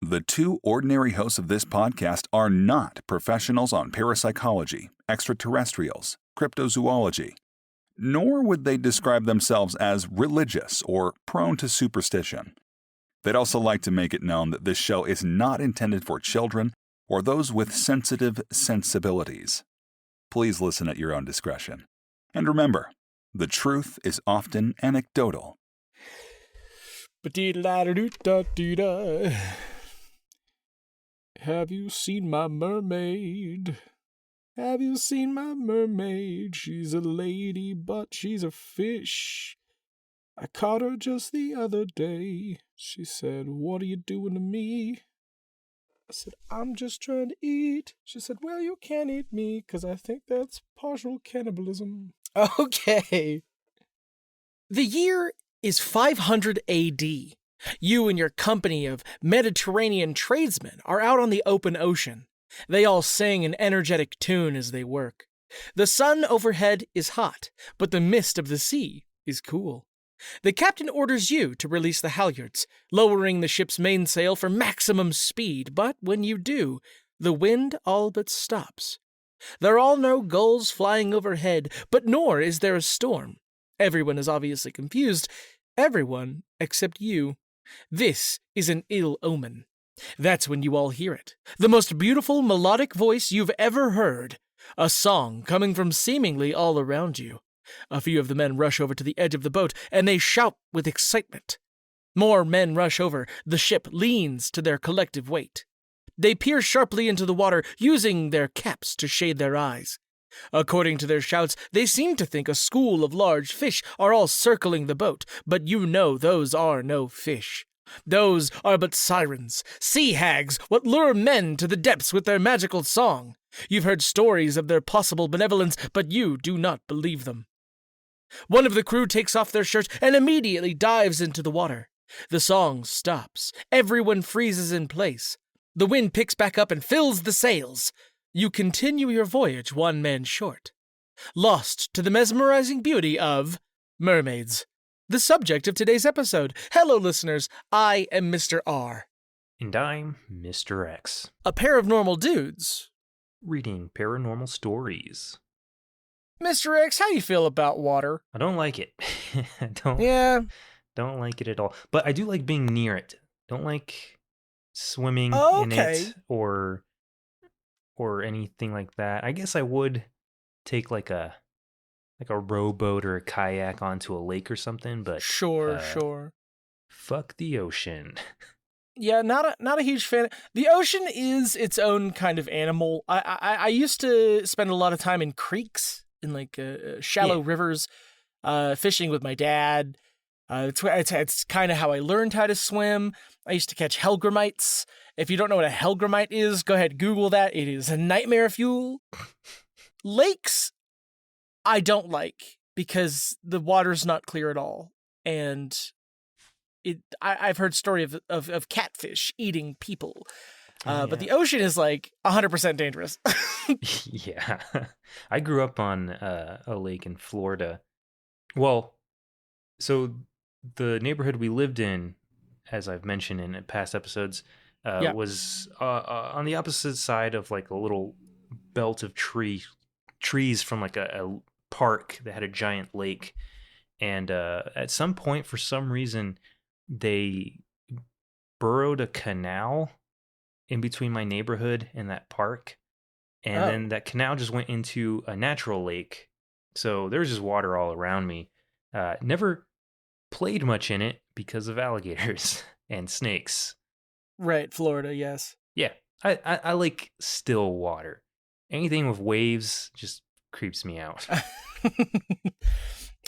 The two ordinary hosts of this podcast are not professionals on parapsychology, extraterrestrials, cryptozoology, nor would they describe themselves as religious or prone to superstition. They'd also like to make it known that this show is not intended for children or those with sensitive sensibilities. Please listen at your own discretion. And remember, the truth is often anecdotal. Have you seen my mermaid? Have you seen my mermaid? She's a lady, but she's a fish. I caught her just the other day. She said, "What are you doing to me?" I said, "I'm just trying to eat." She said, "Well, you can't eat me, 'cause I think that's partial cannibalism." Okay. The year is 500 AD. You and your company of Mediterranean tradesmen are out on the open ocean. They all sing an energetic tune as they work. The sun overhead is hot, but the mist of the sea is cool. The captain orders you to release the halyards, lowering the ship's mainsail for maximum speed, but when you do, the wind all but stops. There are no gulls flying overhead, but nor is there a storm. Everyone is obviously confused. Everyone except you. This is an ill omen. That's when you all hear it. The most beautiful melodic voice you've ever heard. A song coming from seemingly all around you. A few of the men rush over to the edge of the boat, and they shout with excitement. More men rush over. The ship leans to their collective weight. They peer sharply into the water, using their caps to shade their eyes. According to their shouts, they seem to think a school of large fish are all circling the boat, but you know those are no fish. Those are but sirens, sea hags, what lure men to the depths with their magical song. You've heard stories of their possible benevolence, but you do not believe them. One of the crew takes off their shirt and immediately dives into the water. The song stops. Everyone freezes in place. The wind picks back up and fills the sails. You continue your voyage one man short, lost to the mesmerizing beauty of mermaids. The subject of today's episode. Hello, listeners. I am Mr. R. And I'm Mr. X. A pair of normal dudes. Reading paranormal stories. Mr. X, how you feel about water? I don't like it. Don't like it at all. But I do like being near it. Don't like swimming in it or anything like that. I guess I would take like a rowboat or a kayak onto a lake or something, but sure. Fuck the ocean. Yeah, not a huge fan. The ocean is its own kind of animal. I used to spend a lot of time in creeks, in like shallow rivers, fishing with my dad. It's kind of how I learned how to swim. I used to catch hellgrammites. If you don't know what a hellgrammite is, go ahead, Google that. It is a nightmare fuel. Lakes, I don't because the water's not clear at all. And I've heard story of catfish eating people. But the ocean is like 100% dangerous. Yeah. I grew up on a lake in Florida. Well, so the neighborhood we lived in, as I've mentioned in past episodes, was on the opposite side of like a little belt of trees from like a park that had a giant lake. And at some point, for some reason, they burrowed a canal in between my neighborhood and that park. And then that canal just went into a natural lake. So there was just water all around me. Never played much in it because of alligators and snakes. Right, Florida, yes. Yeah, I like still water. Anything with waves just creeps me out.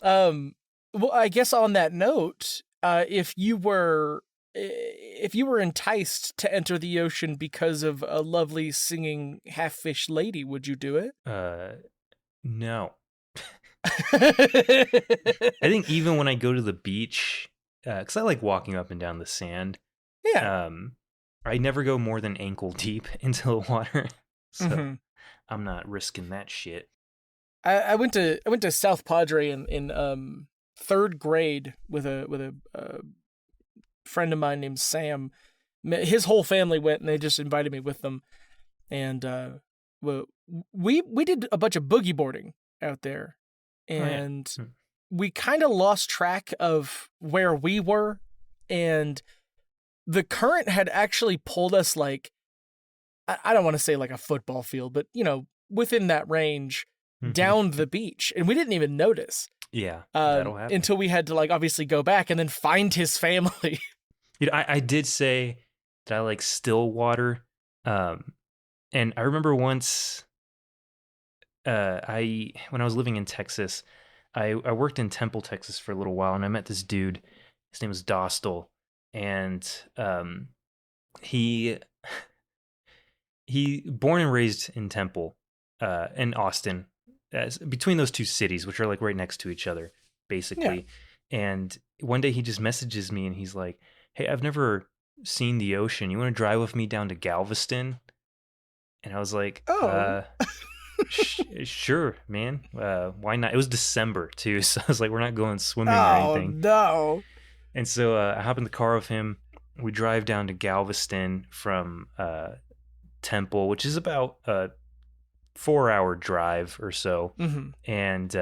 Well, I guess on that note, if you were enticed to enter the ocean because of a lovely singing half-fish lady, would you do it? No. I think even when I go to the beach, because I like walking up and down the sand. Yeah. I never go more than ankle deep into the water, so I'm not risking that shit. I went to South Padre in third grade with a friend of mine named Sam. his whole family went, and they just invited me with them. And we did a bunch of boogie boarding out there, and we kind of lost track of where we were, and the current had actually pulled us like, I don't want to say like a football field, but within that range down the beach, and we didn't even notice. Yeah, that'll happen. Until we had to like obviously go back and then find his family. I did say that I like still water, and I remember once, when I was living in Texas, I worked in Temple, Texas for a little while, and I met this dude. His name was Dostal, and he born and raised in Temple, in Austin, between those two cities, which are like right next to each other, basically. Yeah. And one day he just messages me, and he's like, "Hey, I've never seen the ocean. You want to drive with me down to Galveston?" And I was like, "Oh, sure, man. Why not?" It was December too, so I was like, "We're not going swimming or anything." No. And so I hop in the car with him. We drive down to Galveston from Temple, which is about a 4-hour drive or so. Mm-hmm. And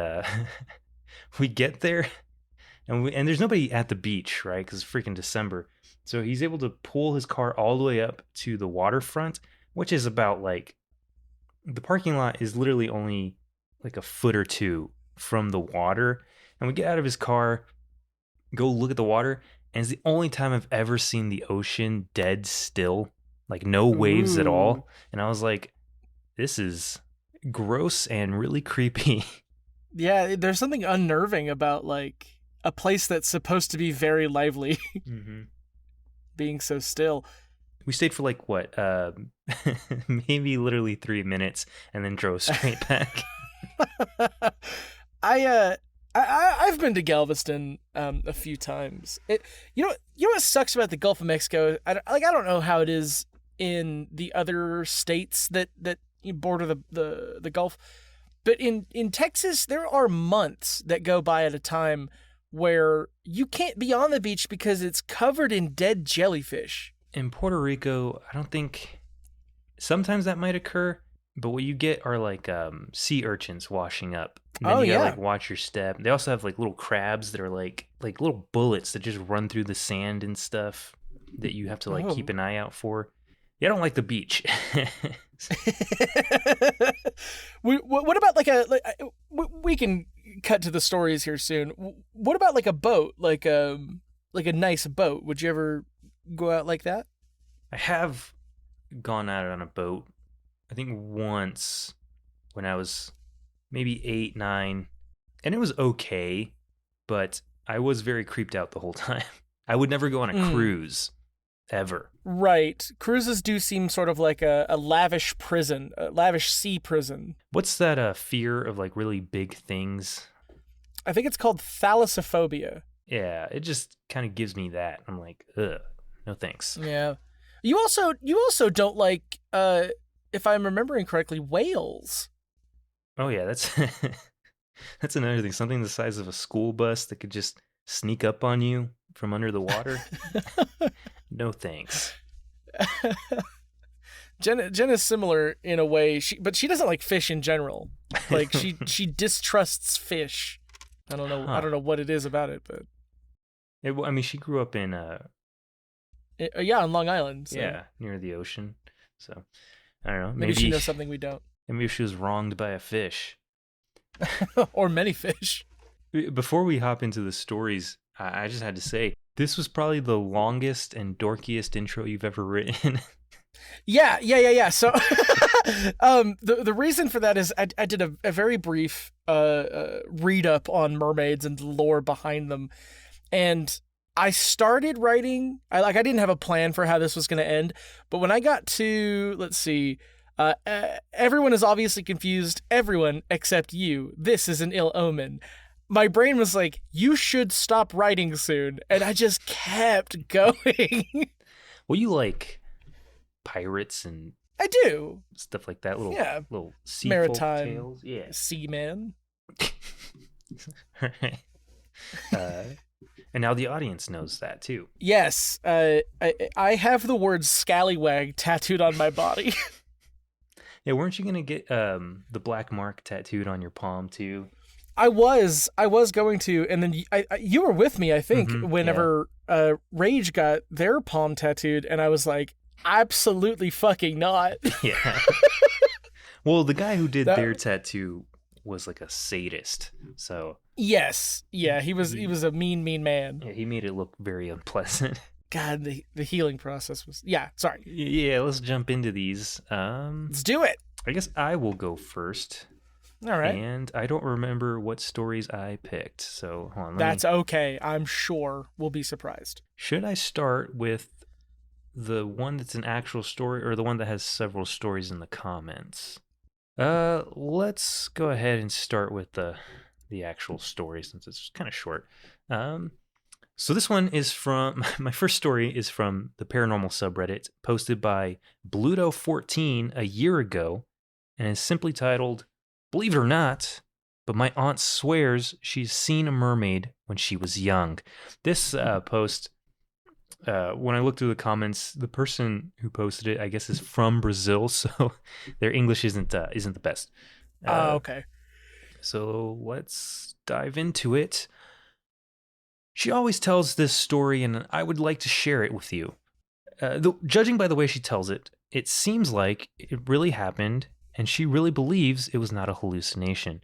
we get there, and there's nobody at the beach, right? Because it's freaking December. So he's able to pull his car all the way up to the waterfront, which is about like, the parking lot is literally only like a foot or two from the water. And we get out of his car, go look at the water, and it's the only time I've ever seen the ocean dead still, like no waves at all. And I was like, this is gross and really creepy. Yeah, there's something unnerving about like a place that's supposed to be very lively being so still. We stayed for like what, maybe literally 3 minutes, and then drove straight back. I've been to Galveston a few times. You know what sucks about the Gulf of Mexico? I don't know how it is in the other states that border the Gulf, but in Texas there are months that go by at a time where you can't be on the beach because it's covered in dead jellyfish. In Puerto Rico, I don't think, sometimes that might occur, but what you get are like sea urchins washing up. And then you gotta like watch your step. They also have like little crabs that are like little bullets that just run through the sand and stuff that you have to like keep an eye out for. Yeah, I don't like the beach. What about we can cut to the stories here soon. What about like a boat, like a nice boat? Would you ever go out like that? I have gone out on a boat, I think once when I was maybe 8, 9, and it was okay, but I was very creeped out the whole time. I would never go on a cruise, ever. Right. Cruises do seem sort of like a lavish prison, a lavish sea prison. What's that fear of like really big things? I think it's called thalassophobia. Yeah, it just kind of gives me that. I'm like, ugh, no thanks. Yeah. You also don't like, if I'm remembering correctly, whales. Oh yeah, that's another thing. Something the size of a school bus that could just sneak up on you from under the water. No thanks. Jen is similar in a way, but she doesn't like fish in general. Like she distrusts fish. I don't know. I don't know what it is about it, but she grew up in on Long Island. So. Yeah, near the ocean. So I don't know. Maybe she knows something we don't. Maybe she was wronged by a fish. Or many fish. Before we hop into the stories, I just had to say, this was probably the longest and dorkiest intro you've ever written. Yeah. So the reason for that is I did a very brief read up on mermaids and the lore behind them, and I started writing. I didn't have a plan for how this was going to end, but when I got to, let's see, everyone is obviously confused. Everyone except you. This is an ill omen. My brain was like, you should stop writing soon. And I just kept going. Well, you like pirates and I do stuff like that. Little sea maritime tales. Yeah. Seaman. Right. And now the audience knows that too. Yes, I have the word scallywag tattooed on my body. Yeah, weren't you gonna get the black mark tattooed on your palm too? I was going to, and then you were with me, I think, whenever Rage got their palm tattooed, and I was like, absolutely fucking not. Yeah. Well, the guy who did their tattoo was like a sadist, so yes, yeah, he was a mean man. Yeah, he made it look very unpleasant. God, the healing process was sorry. Yeah, let's jump into these. Let's do it. I guess I will go first. All right. And I don't remember what stories I picked, so hold on. That's okay. I'm sure we'll be surprised. Should I start with the one that's an actual story or the one that has several stories in the comments? Let's go ahead and start with the actual story since it's kind of short. So this one is from my first story is from the Paranormal subreddit, posted by Bluto14 a year ago, and is simply titled, "Believe it or not, but my aunt swears she's seen a mermaid when she was young." This post, when I looked through the comments, the person who posted it, I guess, is from Brazil, so their English isn't the best. Okay. So let's dive into it. She always tells this story, and I would like to share it with you. Judging by the way she tells it, it seems like it really happened, and she really believes it was not a hallucination.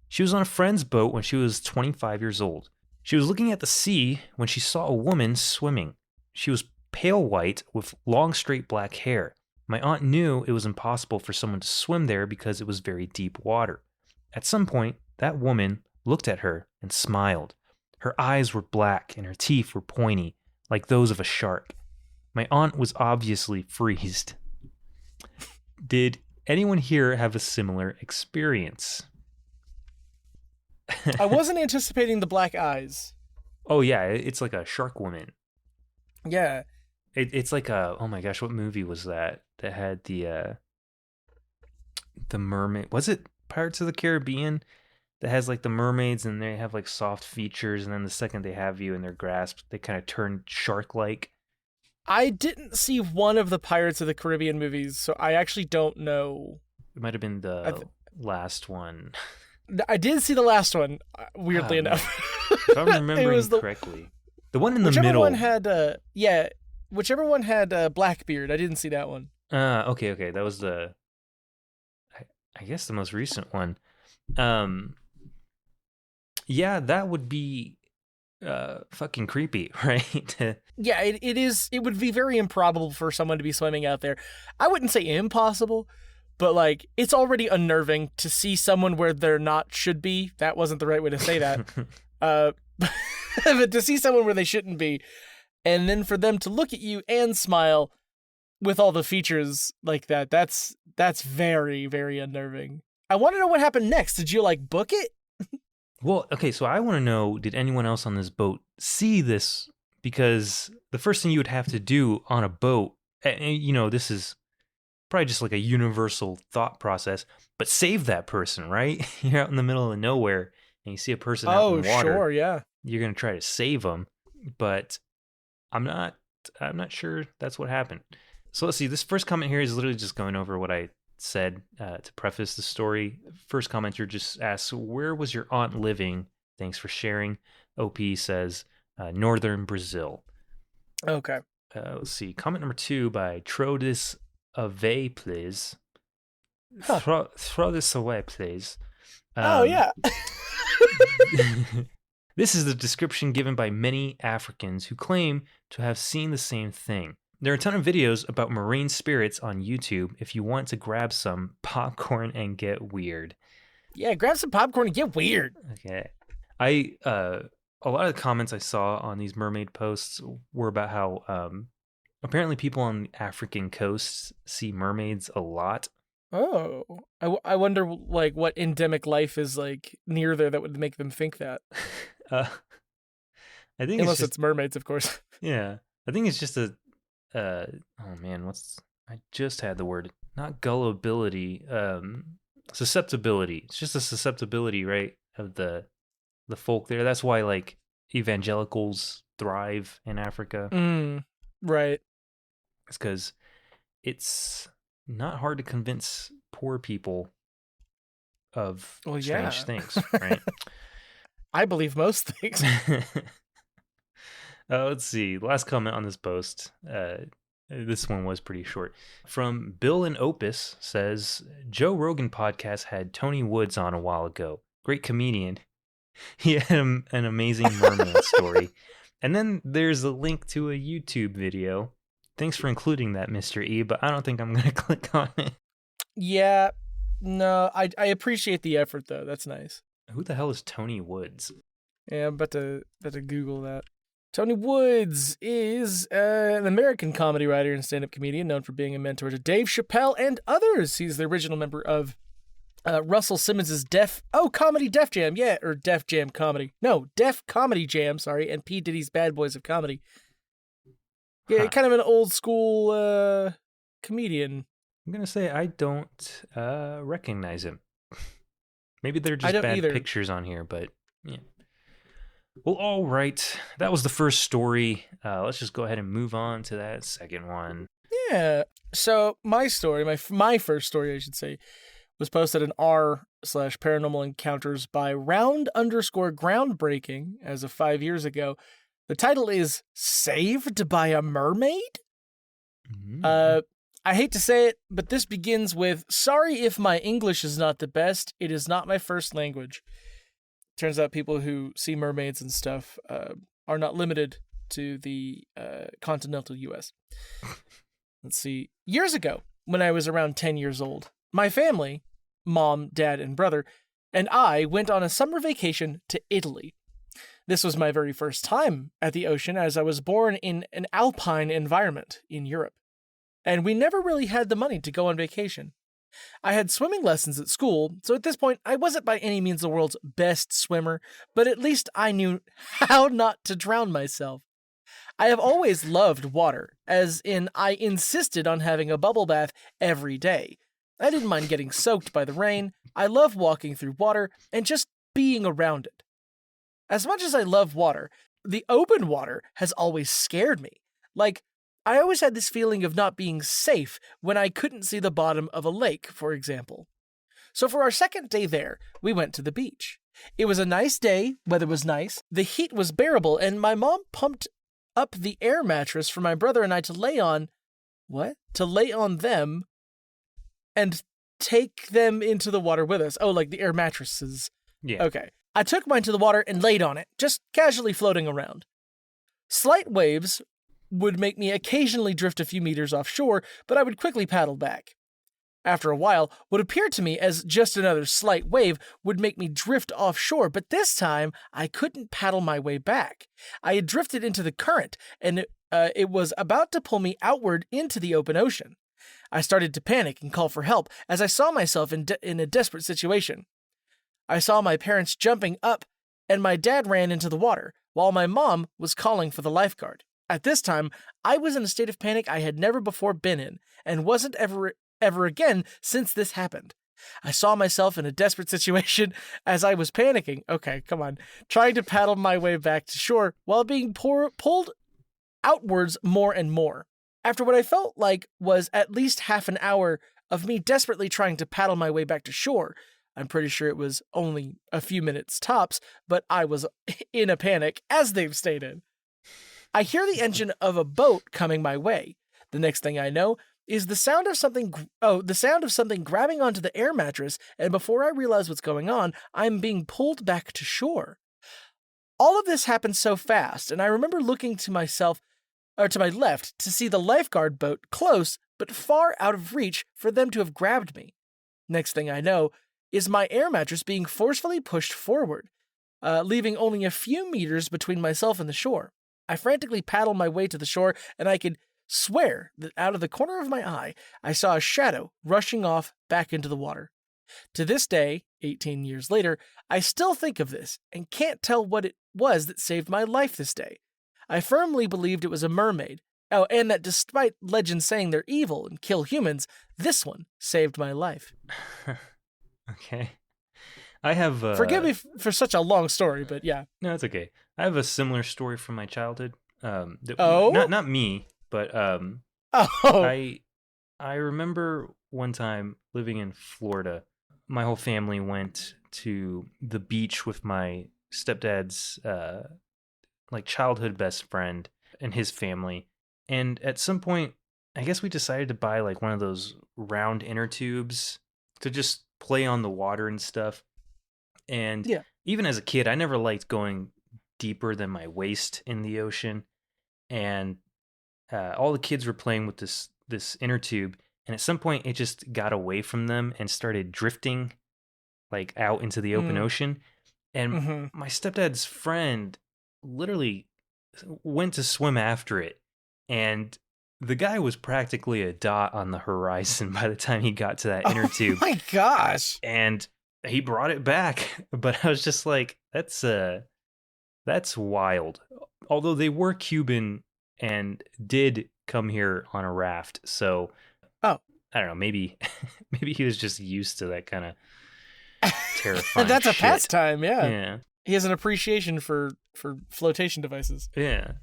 She was on a friend's boat when she was 25 years old. She was looking at the sea when she saw a woman swimming. She was pale white with long straight black hair. My aunt knew it was impossible for someone to swim there because it was very deep water. At some point, that woman looked at her and smiled. Her eyes were black and her teeth were pointy, like those of a shark. My aunt was obviously freezed. Did anyone here have a similar experience? I wasn't anticipating the black eyes. Oh yeah, it's like a shark woman. Yeah. It's like oh my gosh, what movie was that had the mermaid? Was it Pirates of the Caribbean? That has like the mermaids and they have like soft features, and then the second they have you in their grasp, they kind of turn shark-like. I didn't see one of the Pirates of the Caribbean movies, so I actually don't know. It might have been the last one. I did see the last one, weirdly enough. If I'm remembering correctly. The one in the middle. Whichever one had Blackbeard. I didn't see that one. Okay. That was I guess the most recent one. Yeah, that would be fucking creepy, right? Yeah, it is. It would be very improbable for someone to be swimming out there. I wouldn't say impossible, but like it's already unnerving to see someone where they're not should be. That wasn't the right way to say that. But to see someone where they shouldn't be, and then for them to look at you and smile with all the features like that, that's very, very unnerving. I want to know what happened next. Did you like book it? Well, okay, so I want to know, did anyone else on this boat see this? Because the first thing you would have to do on a boat, and this is probably just like a universal thought process, but save that person, right? You're out in the middle of nowhere and you see a person out in the water. Oh, sure, yeah. You're going to try to save them, but I'm not sure that's what happened. So let's see, this first comment here is literally just going over what I said to preface the story. First commenter just asks, "Where was your aunt living? Thanks for sharing." OP says, northern Brazil. Okay. Let's see. Comment number 2 by Throw Away, please. Throw this away, please. Oh, yeah. This is the description given by many Africans who claim to have seen the same thing. There are a ton of videos about marine spirits on YouTube if you want to grab some popcorn and get weird. Yeah, grab some popcorn and get weird. Okay. A lot of the comments I saw on these mermaid posts were about how apparently people on the African coasts see mermaids a lot. Oh, I wonder like what endemic life is like near there that would make them think that. I think unless it's mermaids, of course. Yeah, I think it's just I just had the word, not gullibility, susceptibility. It's just a susceptibility, right, of the folk there. That's why like evangelicals thrive in Africa. Right. It's because it's not hard to convince poor people of strange things, right? I believe most things. Let's see. Last comment on this post. This one was pretty short. From Bill and Opus says, Joe Rogan podcast had Tony Woods on a while ago. Great comedian. He had an amazing mermaid story. And then there's a link to a YouTube video. Thanks for including that, Mr. E, but I don't think I'm going to click on it. Yeah. No, I appreciate the effort, though. That's nice. Who the hell is Tony Woods? Yeah, I'm about to Google that. Tony Woods is an American comedy writer and stand-up comedian known for being a mentor to Dave Chappelle and others. He's the original member of Russell Simmons' Comedy Def Jam, or Def Jam Comedy. No, Def Comedy Jam, sorry, and P. Diddy's Bad Boys of Comedy. Yeah, kind of an old school comedian. I'm going to say I don't recognize him. Maybe they're just bad pictures on here, but yeah. Well, all right. That was the first story. Let's just go ahead and move on to that second one. Yeah. So my story, my first story, I should say, was posted in r/paranormal encounters by round_groundbreaking as of 5 years ago. The title is Saved by a Mermaid? Mm-hmm. I hate to say it, but this begins with, sorry if my English is not the best. It is not my first language. Turns out people who see mermaids and stuff are not limited to the continental U.S. Let's see. Years ago, when I was around 10 years old, my family, mom, dad, and brother, and I went on a summer vacation to Italy. This was my very first time at the ocean, as I was born in an alpine environment in Europe. And we never really had the money to go on vacation. I had swimming lessons at school, so at this point, I wasn't by any means the world's best swimmer, but at least I knew how not to drown myself. I have always loved water, as in I insisted on having a bubble bath every day. I didn't mind getting soaked by the rain. I love walking through water and just being around it. As much as I love water, the open water has always scared me. Like, I always had this feeling of not being safe when I couldn't see the bottom of a lake, for example. So for our second day there, we went to the beach. It was a nice day, weather was nice, the heat was bearable, and my mom pumped up the air mattress for my brother and I to lay on. What? To lay on them and take them into the water with us. Oh, like the air mattresses. Yeah. Okay. I took mine to the water and laid on it, just casually floating around. Slight waves would make me occasionally drift a few meters offshore, but I would quickly paddle back. After a while, what appeared to me as just another slight wave would make me drift offshore, but this time I couldn't paddle my way back. I had drifted into the current, and it was about to pull me outward into the open ocean. I started to panic and call for help as I saw myself in a desperate situation. I saw my parents jumping up, and my dad ran into the water, while my mom was calling for the lifeguard. At this time, I was in a state of panic I had never before been in, and wasn't ever again since this happened. I saw myself in a desperate situation as I was panicking. Okay, come on. Trying to paddle my way back to shore while being pulled outwards more and more. After what I felt like was at least half an hour of me desperately trying to paddle my way back to shore, I'm pretty sure it was only a few minutes tops, but I was in a panic, as they've stated. I hear the engine of a boat coming my way. The next thing I know is the sound of something grabbing onto the air mattress, and before I realize what's going on, I'm being pulled back to shore. All of this happened so fast, and I remember looking to my left to see the lifeguard boat close, but far out of reach for them to have grabbed me. Next thing I know is my air mattress being forcefully pushed forward, leaving only a few meters between myself and the shore. I frantically paddled my way to the shore, and I could swear that out of the corner of my eye, I saw a shadow rushing off back into the water. To this day, 18 years later, I still think of this and can't tell what it was that saved my life this day. I firmly believed it was a mermaid. Oh, and that despite legends saying they're evil and kill humans, this one saved my life. Okay. I have... Forgive me for such a long story, but yeah. No, it's okay. I have a similar story from my childhood. Oh? Not me, but Oh. I remember one time living in Florida. My whole family went to the beach with my stepdad's like childhood best friend and his family. And at some point, I guess we decided to buy like one of those round inner tubes to just play on the water and stuff. And Yeah. even as a kid, I never liked going deeper than my waist in the ocean. And all the kids were playing with this inner tube, and at some point it just got away from them and started drifting like out into the open ocean. And Mm-hmm. my stepdad's friend literally went to swim after it, and the guy was practically a dot on the horizon by the time he got to that inner tube. Oh my gosh. And he brought it back, but I was just like, that's wild. Although they were Cuban and did come here on a raft, so Oh. I don't know, maybe he was just used to that kind of terrifying That's a shit. pastime, yeah. Yeah. He has an appreciation for flotation devices. Yeah.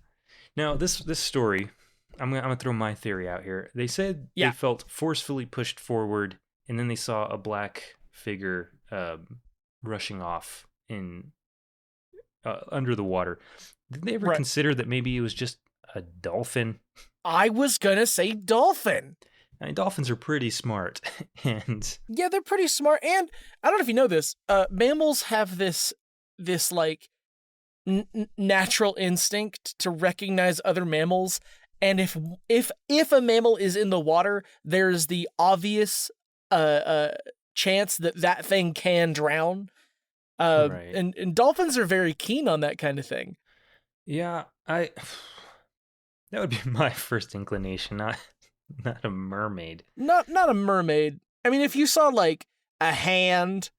Now this story, I'm gonna throw my theory out here. They said Yeah. they felt forcefully pushed forward, and then they saw a black figure rushing off in under the water. Did they ever Right. consider that maybe it was just a dolphin? I was gonna say dolphin. I mean, dolphins are pretty smart, and Yeah, they're pretty smart. And I don't know if you know this, mammals have this like natural instinct to recognize other mammals. And if a mammal is in the water, there's the obvious chance that thing can drown. Right. And dolphins are very keen on that kind of thing. yeah, that would be my first inclination, not a mermaid. Not a mermaid. I mean, if you saw like a hand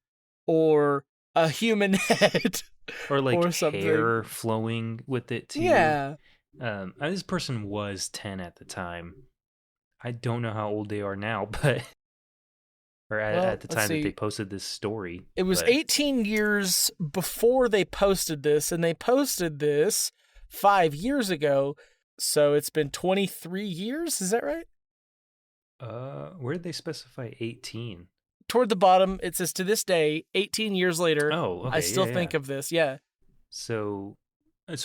or a human head Or like or something. hair flowing with it too. Yeah. This person was 10 at the time. I don't know how old they are now, but or at the let's time that see. they posted this story. It was but 18 years before they posted this, and they posted this 5 years ago. So it's been 23 years. Is that right? Where did they specify 18? Toward the bottom, it says, to this day, 18 years later, Oh, okay. I still yeah, think yeah. of this. Yeah. So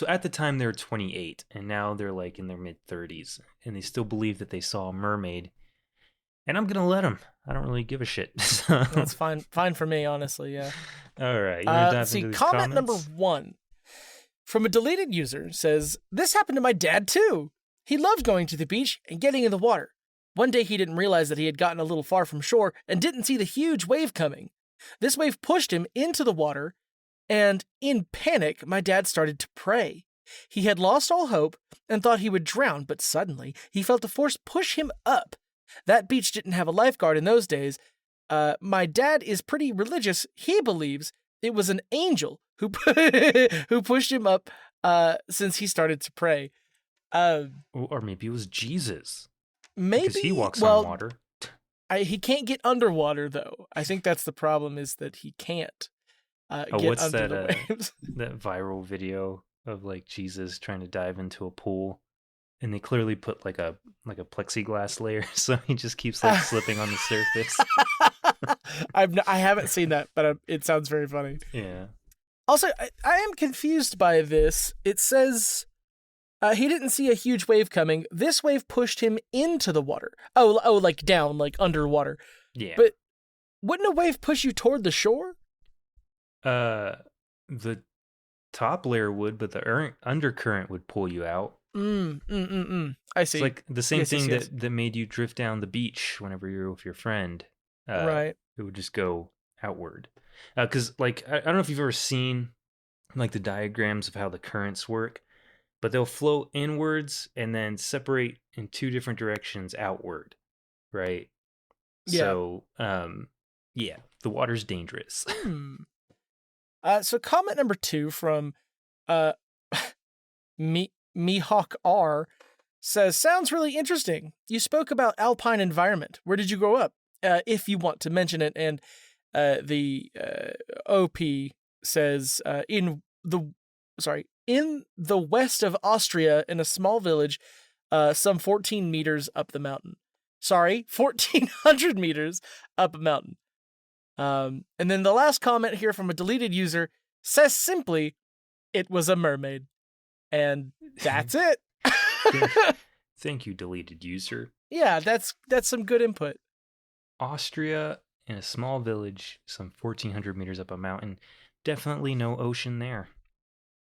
at the time they were 28, and now they're like in their mid 30s, and they still believe that they saw a mermaid. And I'm gonna let them. I don't really give a shit. So- That's fine for me, honestly. Yeah. All right. You wanna dive Let's see, into these comment number comments? 1 from a deleted user says, this happened to my dad too. He loved going to the beach and getting in the water. One day he didn't realize that he had gotten a little far from shore and didn't see the huge wave coming. This wave pushed him into the water, and in panic, my dad started to pray. He had lost all hope and thought he would drown, but suddenly he felt a force push him up. That beach didn't have a lifeguard in those days. My dad is pretty religious. He believes it was an angel who who pushed him up since he started to pray. Or maybe it was Jesus. Maybe Because he walks on water. He can't get underwater though. I think that's the problem, is that he can't get What's under that? the waves. That viral video of like Jesus trying to dive into a pool, and they clearly put like a plexiglass layer, so he just keeps like slipping on the surface. I haven't seen that, but it sounds very funny. Yeah. Also, I am confused by this. It says he didn't see a huge wave coming. This wave pushed him into the water. Oh, like down, like underwater. Yeah. But wouldn't a wave push you toward the shore? The top layer would, but the undercurrent would pull you out. I see. It's like the same Yes, thing yes. that made you drift down the beach whenever you're with your friend. Right. It would just go outward. Because like I don't know if you've ever seen like the diagrams of how the currents work, but they'll flow inwards and then separate in two different directions outward, right? Yeah. So, yeah, the water's dangerous. So comment number 2 from Mihawk R says, sounds really interesting. You spoke about alpine environment. Where did you grow up? If you want to mention it. And the OP says, in the in the west of Austria in a small village, some 14 meters up the mountain. 1,400 meters up a mountain. And then the last comment here from a deleted user says simply, it was a mermaid. And that's it. Thank you, deleted user. Yeah, that's some good input. Austria in a small village, some 1,400 meters up a mountain. Definitely no ocean there.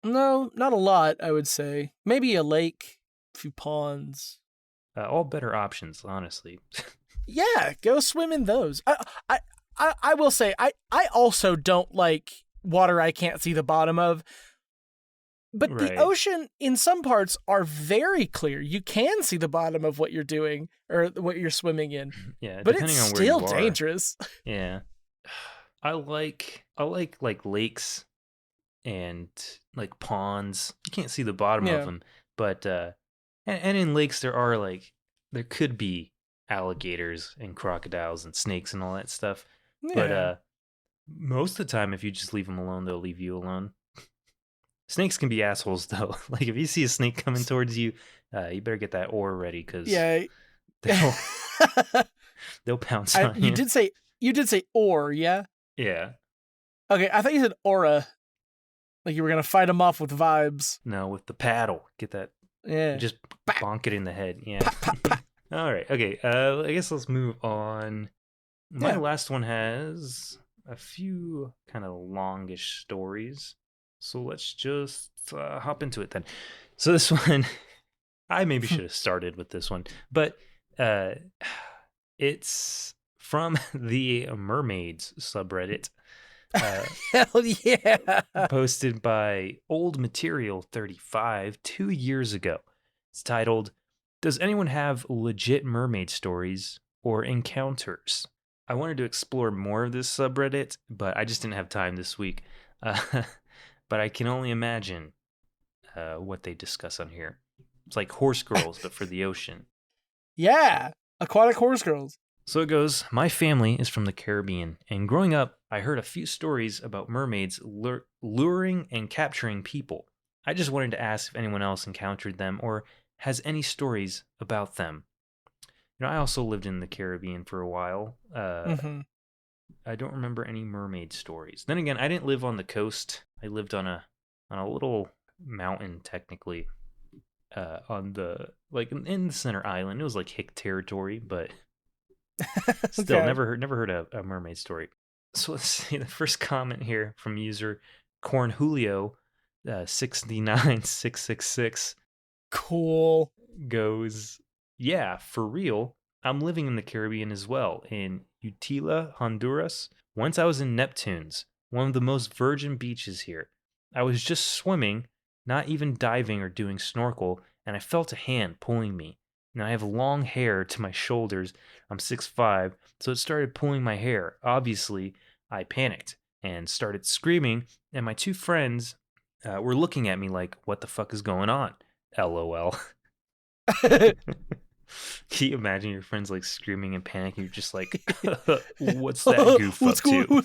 No, not a lot, I would say. Maybe a lake, a few ponds. All better options, honestly. Yeah, go swim in those. I will say, I also don't like water I can't see the bottom of. But Right. the ocean, in some parts, are very clear. You can see the bottom of what you're doing or what you're swimming in. Yeah, But depending it's on where you still are. dangerous. Yeah. I like like lakes and like ponds. You can't see the bottom Yeah. of them, but and in lakes there could be alligators and crocodiles and snakes and all that stuff. Yeah. But most of the time, if you just leave them alone, they'll leave you alone. Snakes can be assholes though. Like if you see a snake coming towards you, you better get that oar ready because Yeah. they'll pounce on you. You did say or, yeah? Yeah. Okay, I thought you said aura. Like you were gonna fight them off with vibes. No, with the paddle. Get that. Yeah. Just bonk it in the head. Yeah. All right. Okay. I guess let's move on. My last one has a few kind of longish stories. So let's just hop into it then. So this one, I maybe should have started with this one, but it's from the Mermaids subreddit. Hell yeah. Posted by Old Material 35 2 years ago. It's titled, "Does anyone have legit mermaid stories or encounters?" I wanted to explore more of this subreddit, but I just didn't have time this week. But I can only imagine what they discuss on here. It's like horse girls, but for the ocean. Yeah. Aquatic horse girls. So it goes, "My family is from the Caribbean, and growing up, I heard a few stories about mermaids luring and capturing people. I just wanted to ask if anyone else encountered them or has any stories about them. You know, I also lived in the Caribbean for a while. I don't remember any mermaid stories. Then again, I didn't live on the coast. I lived on a little mountain, technically, on the in the center island. It was like hick territory, but still Okay. never heard a mermaid story." So let's see the first comment here from user Cornhulio 69666 Cool. goes, "Yeah, for real. I'm living in the Caribbean as well, in Utila, Honduras. Once I was in Neptune's, one of the most virgin beaches here. I was just swimming, not even diving or doing snorkel, and I felt a hand pulling me. Now I have long hair to my shoulders. I'm 6'5", so it started pulling my hair. Obviously, I panicked and started screaming, and my two friends were looking at me like, what the fuck is going on? LOL." Can you imagine your friends like screaming and panicking? You're just like, what's that goof up to?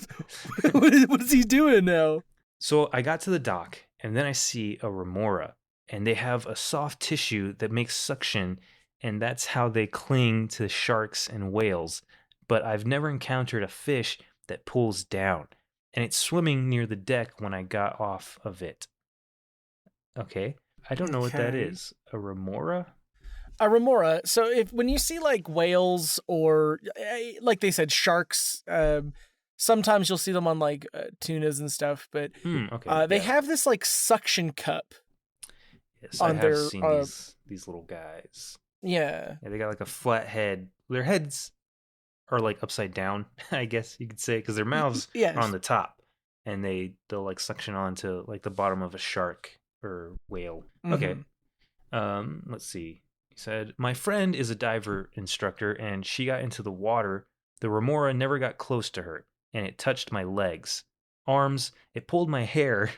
What is he doing now? So I got to the dock, and then I see a remora, and they have a soft tissue that makes suction, and that's how they cling to sharks and whales. But I've never encountered a fish that pulls down, and it's swimming near the deck when I got off of it. Okay, I don't know what that Okay. is. A remora? A remora. So when you see like whales or like they said sharks, sometimes you'll see them on like tunas and stuff. But Okay. they yeah. have this like suction cup. Yes, on I have their, seen these little guys. Yeah. Yeah, they got like a flat head. Their heads are like upside down, I guess you could say, because their mouths Yes. are on the top, and they'll like suction onto like the bottom of a shark or whale. Okay. Let's see. He said, "My friend is a diver instructor, and she got into the water. The remora never got close to her, and it touched my legs, arms. It pulled my hair.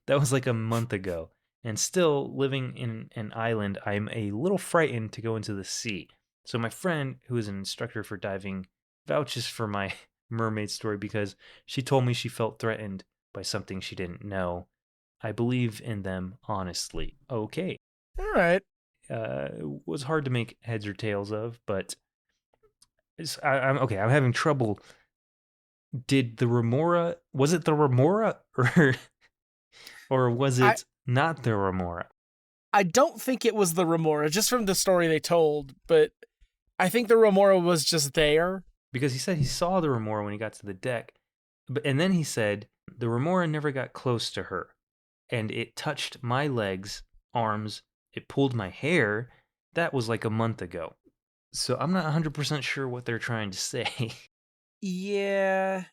That was like a month ago. And still living in an island, I'm a little frightened to go into the sea. So my friend, who is an instructor for diving, vouches for my mermaid story because she told me she felt threatened by something she didn't know. I believe in them honestly. Okay. All right. Was hard to make heads or tails of, but I'm okay. I'm having trouble. Did the remora? Was it the remora, or was it not the remora? I don't think it was the remora, just from the story they told. But I think the remora was just there. Because he said he saw the remora when he got to the deck, and then he said the remora never got close to her, and it touched my legs, arms. It pulled my hair. That was like a month ago. So I'm not 100% sure what they're trying to say. Yeah.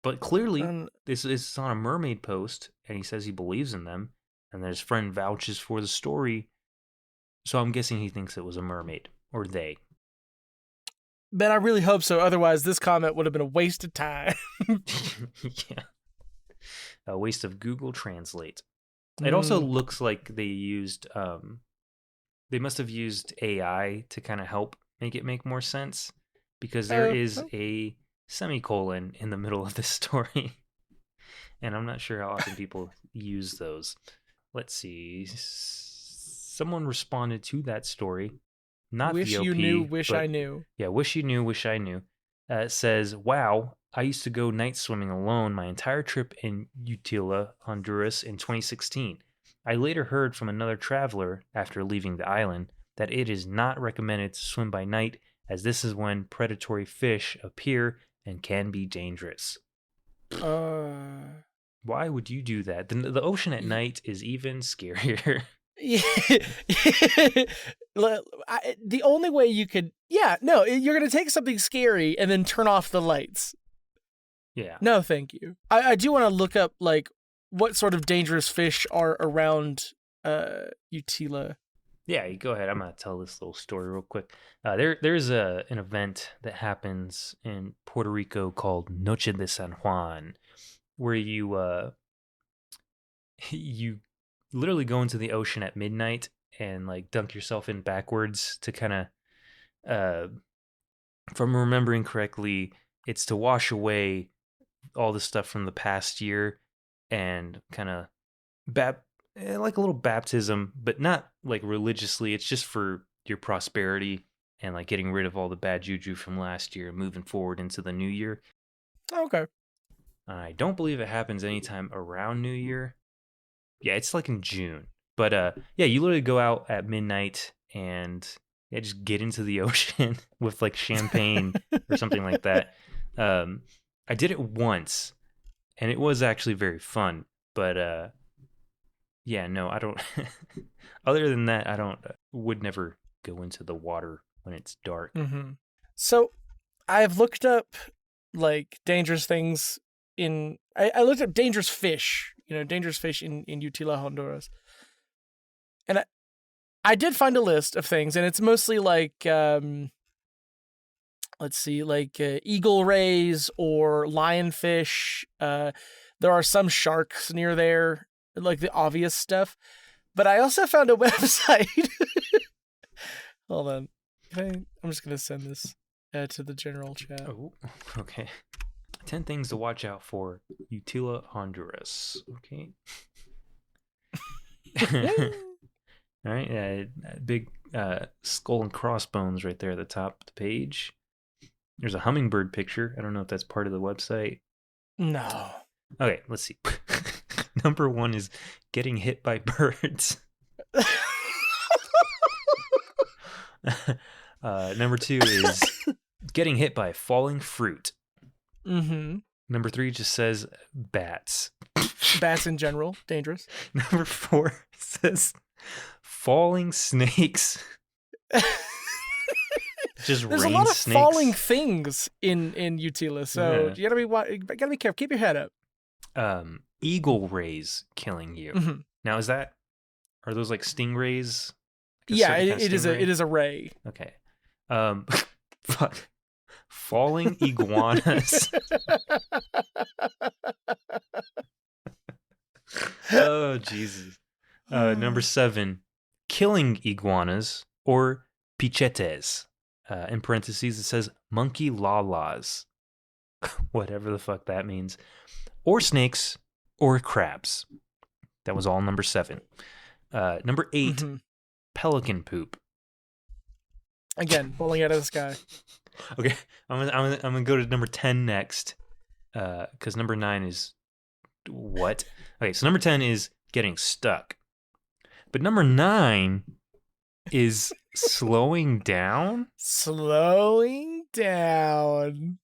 But clearly, this is on a mermaid post, and he says he believes in them, and his friend vouches for the story. So I'm guessing he thinks it was a mermaid, or they. Man, I really hope so. Otherwise, this comment would have been a waste of time. Yeah. A waste of Google Translate. It also looks like they used, they must have used AI to kind of help make it make more sense, because there is a semicolon in the middle of this story. And I'm not sure how often people use those. Let's see. Someone responded to that story. Not wish VOP, you knew, wish I knew. Yeah, wish you knew, wish I knew. It says, wow, I used to go night swimming alone my entire trip in Utila, Honduras in 2016. I later heard from another traveler after leaving the island that it is not recommended to swim by night, as this is when predatory fish appear and can be dangerous. Why would you do that? The ocean at night is even scarier. Yeah. The only way you could, you're going to take something scary and then turn off the lights. Yeah. No, thank you. I do want to look up, like, what sort of dangerous fish are around Utila. Yeah, you go ahead. I'm going to tell this little story real quick. There's an event that happens in Puerto Rico called Noche de San Juan, where you literally go into the ocean at midnight and like dunk yourself in backwards to kind of, if I'm remembering correctly, it's to wash away all the stuff from the past year and kind of like a little baptism, but not like religiously. It's just for your prosperity and like getting rid of all the bad juju from last year and moving forward into the new year. Okay. I don't believe it happens anytime around New Year. Yeah, it's like in June. But yeah, you literally go out at midnight and just get into the ocean with like champagne or something like that. I did it once and it was actually very fun. But yeah, no, I don't. Other than that, would never go into the water when it's dark. Mm-hmm. So I've looked up like dangerous things I looked up dangerous fish, dangerous fish in Utila, Honduras. And I did find a list of things, and it's mostly like, let's see, like eagle rays or lionfish. There are some sharks near there, like the obvious stuff. But I also found a website. Hold on. I'm just going to send this to the general chat. Oh, okay. 10 things to watch out for Utila, Honduras. Okay. All right. Big skull and crossbones right there at the top of the page. There's a hummingbird picture. I don't know if that's part of the website. No. Okay, let's see. Number 1 is getting hit by birds. Number 2 is getting hit by falling fruit. Mm-hmm. Number 3 just says bats. Bats in general, dangerous. Number 4 says falling snakes. There's rain a lot of snakes. Falling things in Utila, so you gotta be careful. Keep your head up. Eagle rays killing you. Mm-hmm. Now, are those like stingrays? Yeah, it is a ray. Okay. Fuck. Falling iguanas. Oh, Jesus. Number 7, killing iguanas or pichetes. In parentheses, it says monkey lalas. Whatever the fuck that means. Or snakes or crabs. That was all number 7. Number 8, Mhm. pelican poop. Again, falling out of the sky. Okay, I'm gonna go to number 10 next, because number 9 is what? Okay, so number 10 is getting stuck, but number 9 is slowing down. Slowing down.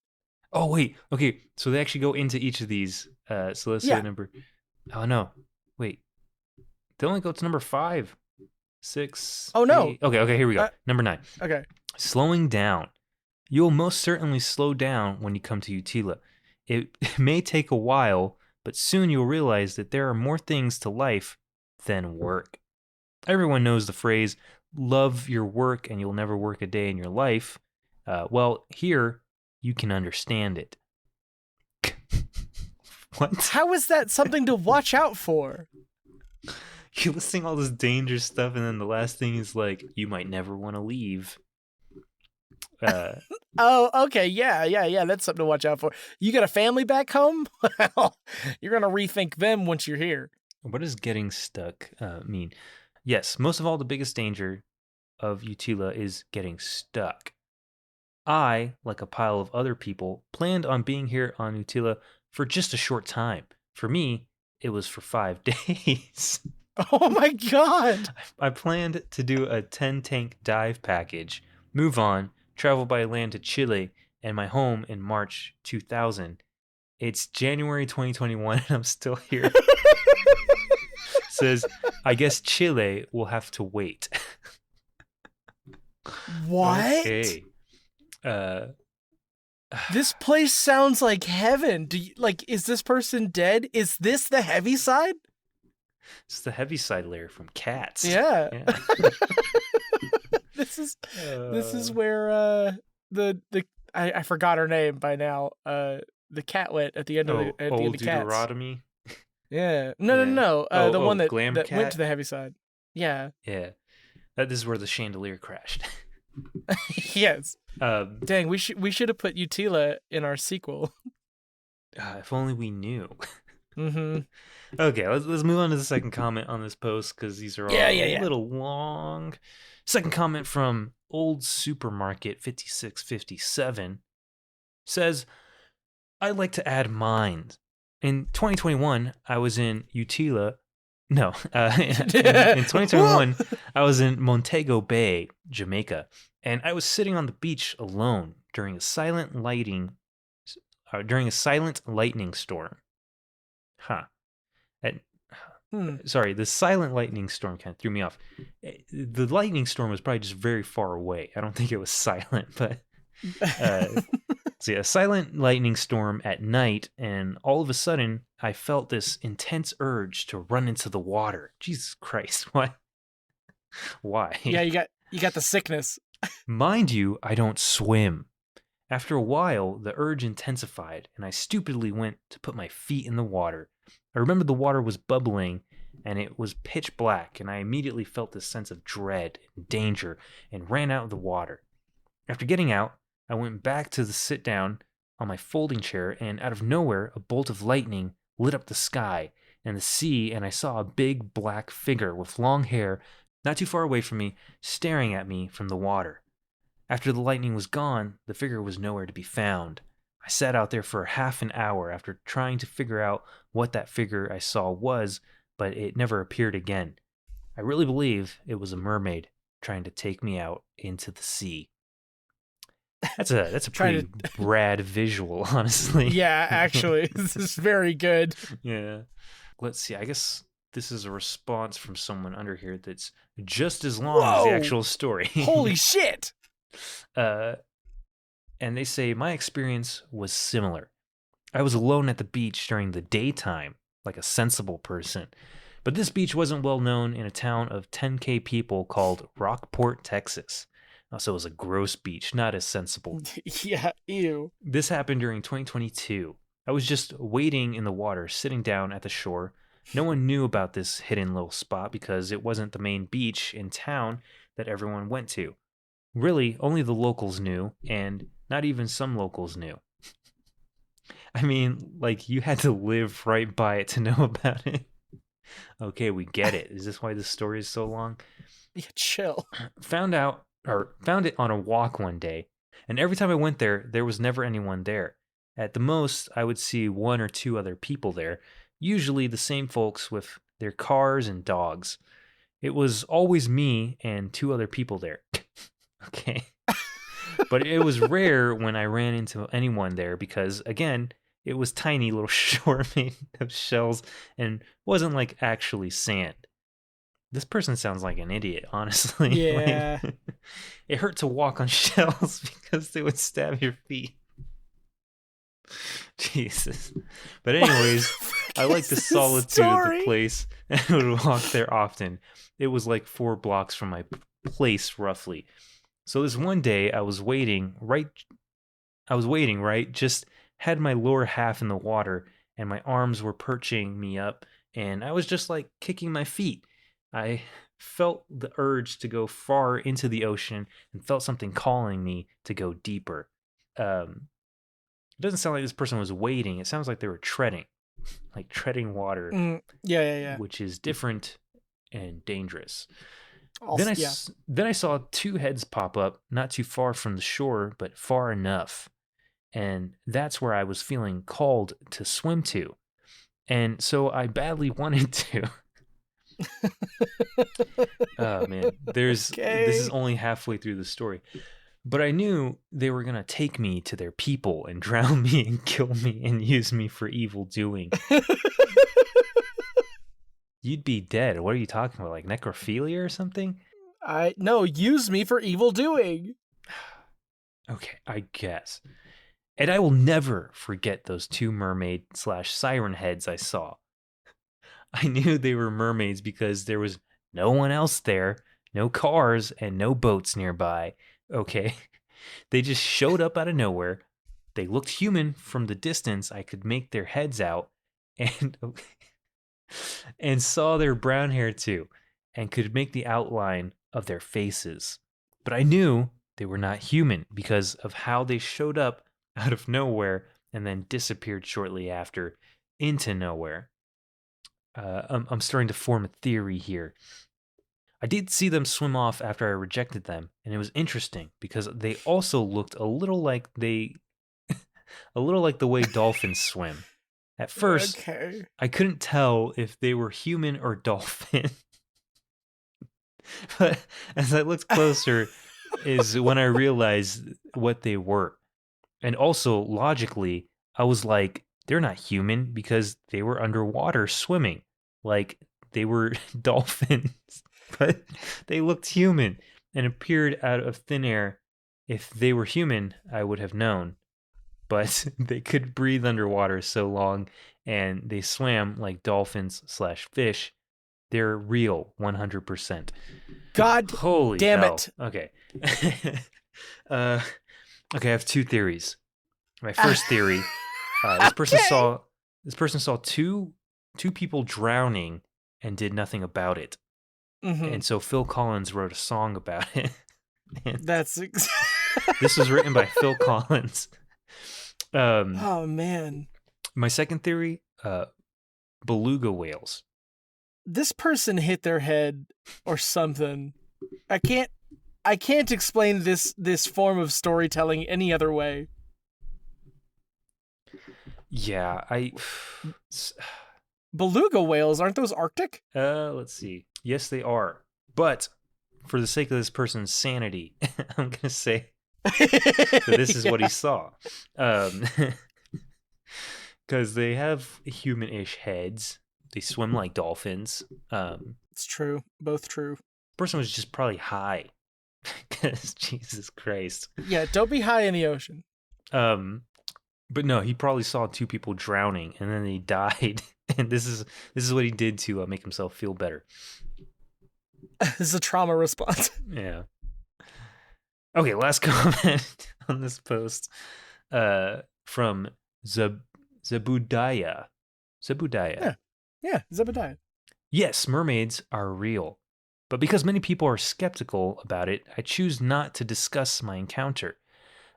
Oh wait, okay, so they actually go into each of these. So let's Yeah. say number. Oh no, wait, they only go to number 5, 6. Oh, no. 8. Okay, here we go. Number 9. Okay. Slowing down. You will most certainly slow down when you come to Utila. It may take a while, but soon you'll realize that there are more things to life than work. Everyone knows the phrase, love your work and you'll never work a day in your life. Well, here, you can understand it. What? How is that something to watch out for? You're listing all this dangerous stuff, and then the last thing is like, you might never want to leave. Oh, okay. Yeah. That's something to watch out for. You got a family back home? Well, you're going to rethink them once you're here. What does getting stuck mean? Yes, most of all, the biggest danger of Utila is getting stuck. I, like a pile of other people, planned on being here on Utila for just a short time. For me, it was for 5 days. Oh my God. I planned to do a 10-tank dive package, move on, travel by land to Chile, and my home in March 2000. It's January 2021 and I'm still here. Says, I guess Chile will have to wait. What? Okay. This place sounds like heaven. Is this person dead? Is this the heavy side? It's the heavy-side layer from Cats. Yeah. Yeah. This is where I forgot her name by now. The cat went at the end of the Old Cats. Deuteronomy. Yeah. No. The one that Glam went Cat? to the heavy side. Yeah. Yeah. This is where the chandelier crashed. Yes. Um, Dang, we should have put Utila in our sequel. if only we knew. Mm-hmm. Okay, let's move on to the second comment on this post because these are all a little long. Second comment from Old Supermarket 5657 says, I'd like to add mine. In 2021, I was in Utila. No, in 2021, I was in Montego Bay, Jamaica, and I was sitting on the beach alone during a silent lightning storm. Huh. Sorry, the silent lightning storm kind of threw me off. The lightning storm was probably just very far away. I don't think it was silent, but so yeah, a silent lightning storm at night, and all of a sudden, I felt this intense urge to run into the water. Jesus Christ, why? Why? Yeah, you got the sickness. Mind you, I don't swim. After a while, the urge intensified, and I stupidly went to put my feet in the water. I remember the water was bubbling, and it was pitch black, and I immediately felt this sense of dread and danger and ran out of the water. After getting out, I went back to the sit down on my folding chair, and out of nowhere, a bolt of lightning lit up the sky and the sea, and I saw a big black figure with long hair not too far away from me, staring at me from the water. After the lightning was gone, the figure was nowhere to be found. I sat out there for half an hour after trying to figure out what that figure I saw was, but it never appeared again. I really believe it was a mermaid trying to take me out into the sea. That's a pretty rad visual, honestly. Yeah, actually, this is very good. Yeah. Let's see. I guess this is a response from someone under here that's just as long as the actual story. Holy shit! And they say, my experience was similar. I was alone at the beach during the daytime, like a sensible person. But this beach wasn't well known in a town of 10K people called Rockport, Texas. So it was a gross beach, not as sensible. Yeah, ew. This happened during 2022. I was just wading in the water, sitting down at the shore. No one knew about this hidden little spot because it wasn't the main beach in town that everyone went to. Really, only the locals knew, and not even some locals knew. I mean, like, you had to live right by it to know about it. Okay, we get it. Is this why this story is so long? Yeah, chill. Found it on a walk one day, and every time I went there was never anyone there. At the most, I would see one or two other people there, usually the same folks with their cars and dogs. It was always me and two other people there. Okay. But it was rare when I ran into anyone there because, again, it was tiny little shore made of shells and wasn't like actually sand. This person sounds like an idiot, honestly. Yeah. Like, it hurt to walk on shells because they would stab your feet. Jesus. But anyways, I like the solitude of the place and would walk there often. It was like 4 blocks from my place, roughly. So this one day, I was waiting, right? Just had my lower half in the water, and my arms were perching me up, and I was just like kicking my feet. I felt the urge to go far into the ocean and felt something calling me to go deeper. It doesn't sound like this person was wading. It sounds like they were treading, like treading water. Yeah. Which is different and dangerous. Also, Then I saw 2 heads pop up, not too far from the shore, but far enough. And that's where I was feeling called to swim to. And so I badly wanted to. Oh man, this is only halfway through the story. But I knew they were going to take me to their people and drown me and kill me and use me for evil doing. You'd be dead. What are you talking about? Like necrophilia or something? No, use me for evil doing. Okay, I guess. And I will never forget those 2 mermaid/siren heads I saw. I knew they were mermaids because there was no one else there, no cars, and no boats nearby. Okay. They just showed up out of nowhere. They looked human from the distance. I could make their heads out and saw their brown hair too, and could make the outline of their faces. But I knew they were not human because of how they showed up out of nowhere and then disappeared shortly after into nowhere. I'm starting to form a theory here. I did see them swim off after I rejected them, and it was interesting because they also looked a little like the way dolphins swim. At first, I couldn't tell if they were human or dolphin. But as I looked closer is when I realized what they were. And also, logically, I was like, they're not human because they were underwater swimming. Like, they were dolphins. But they looked human and appeared out of thin air. If they were human, I would have known. But they could breathe underwater so long, and they swam like dolphins/fish. They're real, 100%. God, holy damn hell. it! Okay, okay. I have 2 theories. My first theory: this person saw two people drowning and did nothing about it. Mm-hmm. And so Phil Collins wrote a song about it. This was written by Phil Collins. Oh man. My second theory, beluga whales. This person hit their head or something. I can't explain this form of storytelling any other way. Yeah, beluga whales, aren't those Arctic? Let's see. Yes, they are. But for the sake of this person's sanity, I'm going to say that this is what he saw. Because they have human-ish heads. They swim like dolphins. It's true. Both true. The person was just probably high. Because Jesus Christ. Yeah, don't be high in the ocean. But no, he probably saw 2 people drowning and then they died. And this is what he did to make himself feel better. This is a trauma response. Yeah. Okay, last comment on this post from Zebudaya. Yeah, Zebediah. Yes, mermaids are real. But because many people are skeptical about it, I choose not to discuss my encounter.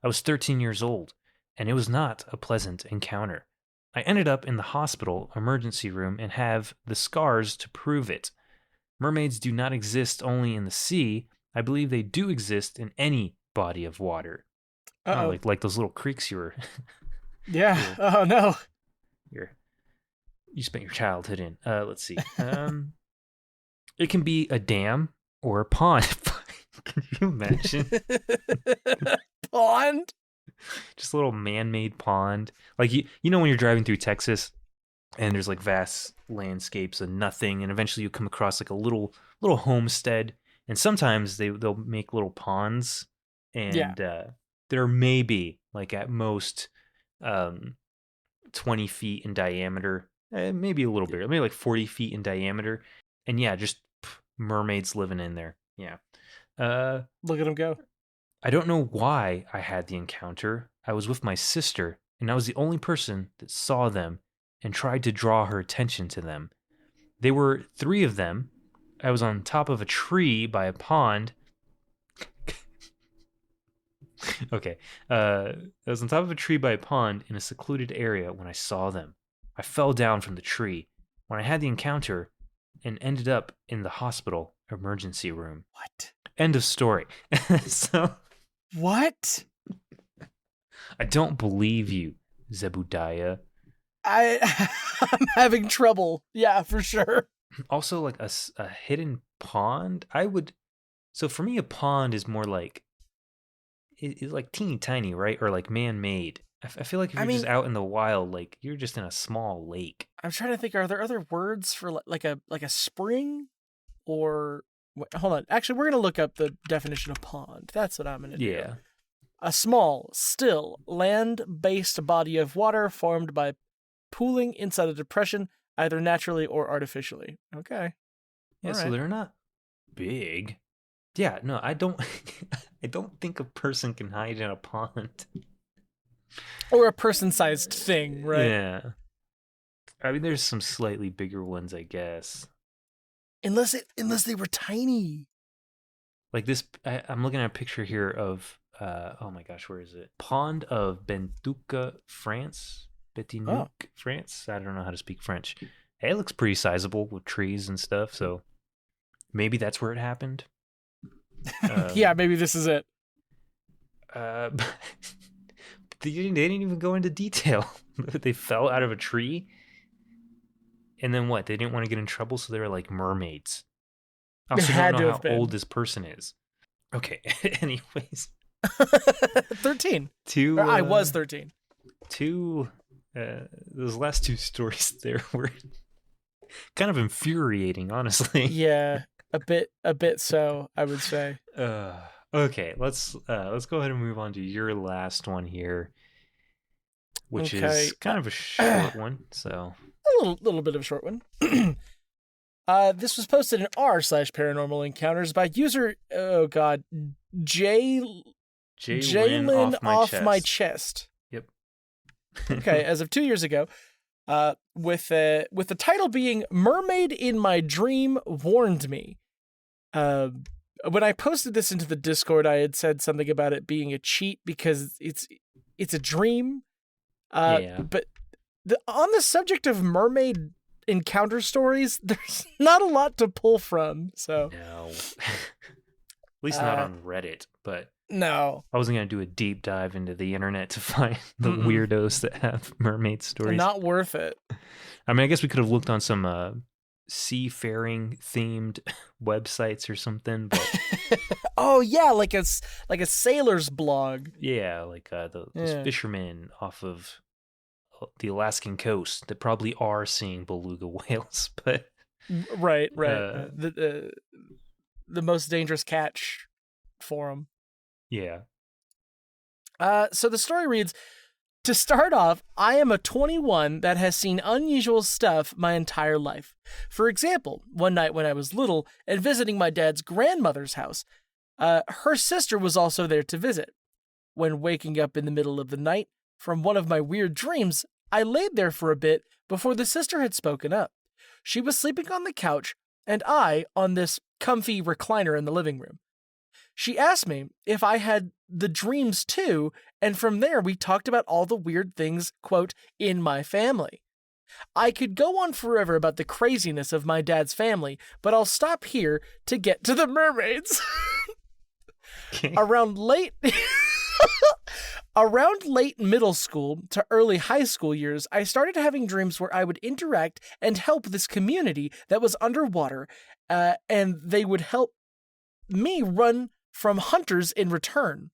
I was 13 years old, and it was not a pleasant encounter. I ended up in the hospital emergency room and have the scars to prove it. Mermaids do not exist only in the sea. I believe they do exist in any body of water. Uh-oh. Oh, like those little creeks you were. Yeah. Oh, no. You spent your childhood in. Let's see. It can be a dam or a pond. Can you imagine? Pond? Just a little man-made pond. Like you know when you're driving through Texas and there's like vast landscapes and nothing, and eventually you come across like a little homestead, and sometimes they'll make little ponds, and they're maybe like at most 20 feet in diameter, maybe a little bigger, maybe like 40 feet in diameter, and just mermaids living in there. Yeah. Look at them go. I don't know why I had the encounter. I was with my sister, and I was the only person that saw them and tried to draw her attention to them. There were 3 of them. I was on top of a tree by a pond. Okay. I was on top of a tree by a pond in a secluded area when I saw them. I fell down from the tree when I had the encounter and ended up in the hospital emergency room. What? End of story. So... What? I don't believe you, Zebediah. I'm having trouble. Yeah, for sure. Also, like a hidden pond. So for me, a pond is more like it's like teeny tiny, right? Or like man-made. I feel like if you're just out in the wild, like you're just in a small lake. I'm trying to think. Are there other words for like a spring, or hold on? Actually, we're gonna look up the definition of pond. That's what I'm gonna do. Yeah. A small, still, land-based body of water formed by pooling inside a depression, either naturally or artificially. Okay. Yeah. All So right. they're not big. Yeah. No, I don't. I don't think a person can hide in a pond. Or a person-sized thing, right? Yeah. I mean, there's some slightly bigger ones, I guess. Unless they were tiny. Like this, I'm looking at a picture here of, oh my gosh, where is it? Pond of Bentuca, France. Betinouk, France. I don't know how to speak French. Hey, it looks pretty sizable with trees and stuff, so maybe that's where it happened. Yeah, maybe this is it. They didn't even go into detail. They fell out of a tree. And then what? They didn't want to get in trouble, so they were like mermaids. I also don't know how old this person is. Okay, anyways. 13. I was 13. Those last 2 stories there were kind of infuriating, honestly. Yeah, a bit so, I would say. Okay, let's go ahead and move on to your last one here, which is kind of a short one, so... A little bit of a short one. This was posted in r/paranormal encounters by user, Jalen off my chest. Yep. Okay, as of 2 years ago, with the title being "Mermaid in My Dream Warned Me." When I posted this into the Discord, I had said something about it being a cheat because it's a dream. But on the subject of mermaid encounter stories, there's not a lot to pull from. So no, at least not on Reddit. But no, I wasn't gonna do a deep dive into the internet to find the weirdos that have mermaid stories. Not worth it. I mean, I guess we could have looked on some seafaring themed websites or something. But oh yeah, like a sailor's blog. Yeah, like those fishermen off of the Alaskan coast that probably are seeing beluga whales, but right. The most dangerous catch forum. Yeah. So the story reads, to start off, I am a 21 that has seen unusual stuff my entire life. For example, one night when I was little and visiting my dad's grandmother's house, her sister was also there to visit. When waking up in the middle of the night from one of my weird dreams, I laid there for a bit before the sister had spoken up. She was sleeping on the couch, and I on this comfy recliner in the living room. She asked me if I had the dreams too, and from there we talked about all the weird things, quote, in my family. I could go on forever about the craziness of my dad's family, but I'll stop here to get to the mermaids. Okay. Around late middle school to early high school years, I started having dreams where I would interact and help this community that was underwater, and they would help me run from hunters in return.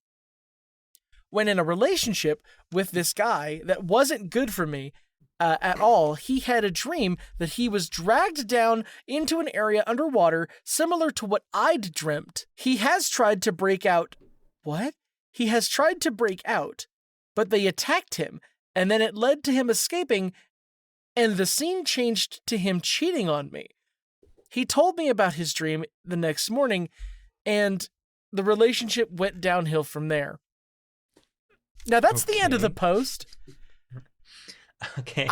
When in a relationship with this guy that wasn't good for me at all, he had a dream that he was dragged down into an area underwater similar to what I'd dreamt. He has tried to break out. What? He has tried to break out, but they attacked him, and then it led to him escaping, and the scene changed to him cheating on me. He told me about his dream the next morning, and the relationship went downhill from there. Now, that's the end of the post. Okay.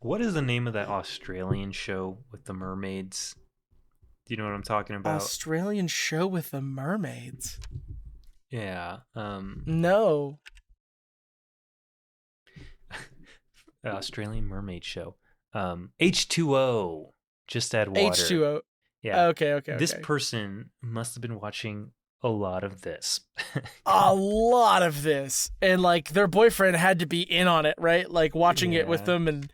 What is the name of that Australian show with the mermaids? Do you know what I'm talking about? Australian show with the mermaids? Yeah. No. Australian mermaid show. H2O. Just add water. H2O. Yeah. Okay. This person must have been watching a lot of this. A lot of this. And like their boyfriend had to be in on it, right? Like watching it with them and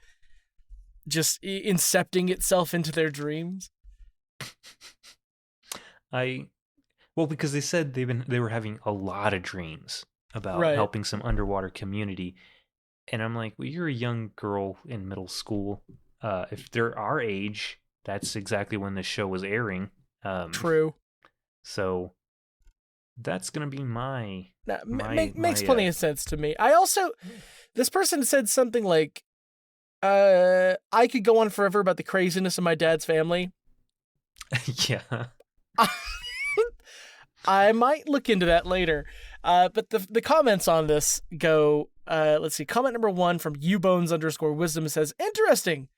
just incepting itself into their dreams. Because they said they were having a lot of dreams about helping some underwater community. And I'm like, well, you're a young girl in middle school. If they're our age, that's exactly when the show was airing. True. So that's going to be makes plenty of sense to me. I also, this person said something like, I could go on forever about the craziness of my dad's family. Yeah. I might look into that later. But the comments on this go, let's see. Comment number 1 from ubones_wisdom says, interesting.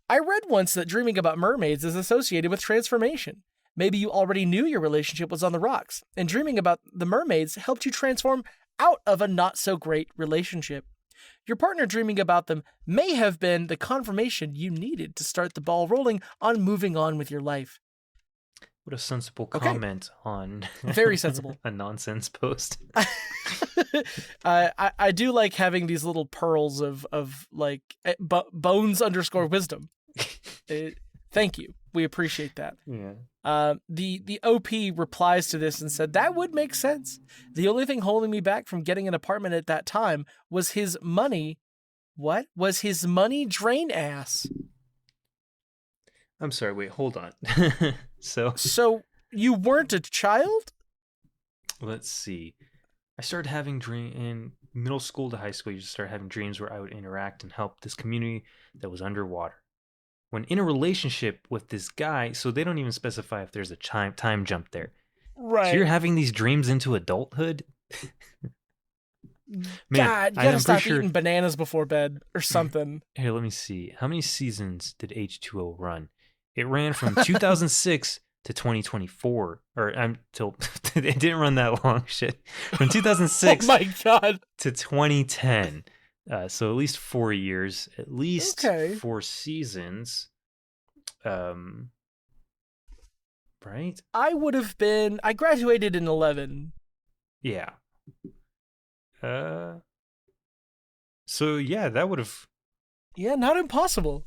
I read once that dreaming about mermaids is associated with transformation. Maybe you already knew your relationship was on the rocks, and dreaming about the mermaids helped you transform out of a not-so-great relationship. Your partner dreaming about them may have been the confirmation you needed to start the ball rolling on moving on with your life. What a sensible comment on very sensible a nonsense post. I do like having these little pearls of like bones_wisdom. Thank you. We appreciate that. Yeah. The OP replies to this and said, that would make sense. The only thing holding me back from getting an apartment at that time was his money. What? Was his money drain ass? I'm sorry, wait, hold on. So you weren't a child? Let's see. I started having in middle school to high school. You just start having dreams where I would interact and help this community that was underwater. When in a relationship with this guy, so they don't even specify if there's a time jump there. Right. So you're having these dreams into adulthood? Man, God, you gotta stop eating bananas before bed or something. Here, let me see. How many seasons did H2O run? It ran from 2006 to 2024. Till it didn't run that long. Shit, from 2006. Oh my God. To 2010. So at least 4 years, at least 4 seasons. Right? I graduated in 11. Yeah. So yeah, that would have. Yeah, not impossible.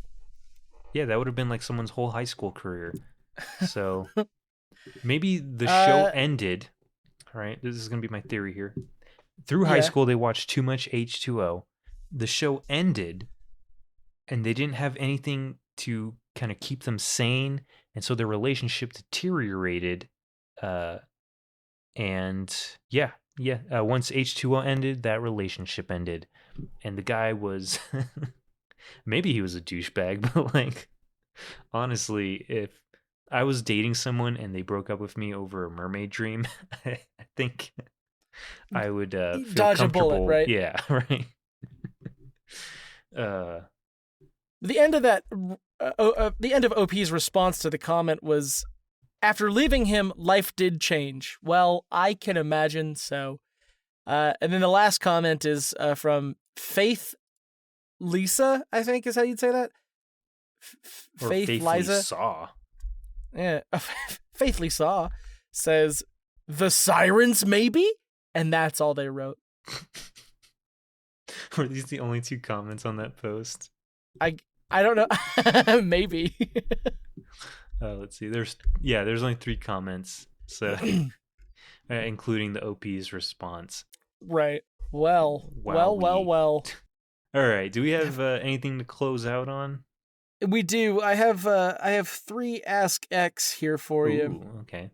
Yeah, that would have been like someone's whole high school career. So maybe the show ended. All right, this is gonna be my theory here. Through high school, they watched too much H2O. The show ended, and they didn't have anything to kind of keep them sane, and so their relationship deteriorated. Once H2O ended, that relationship ended, and the guy was maybe he was a douchebag, but like honestly, if I was dating someone and they broke up with me over a mermaid dream, I think I would feel dodge comfortable. a bullet, right? Yeah, right. The end of that, the end of OP's response to the comment was, After leaving him, life did change. Well, I can imagine so. And then the last comment is from Faith Lisa, I think is how you'd say that. Or Faith faithfully Liza. saw. Yeah, Faithfully Saw says, "The sirens, maybe?" And that's all they wrote. Were these the only 2 comments on that post? I don't know. Maybe. Let's see. There's only 3 comments. So including the OP's response. Right. Well. All right. Do we have anything to close out on? We do. I have 3 Ask X here for you. Ooh, okay.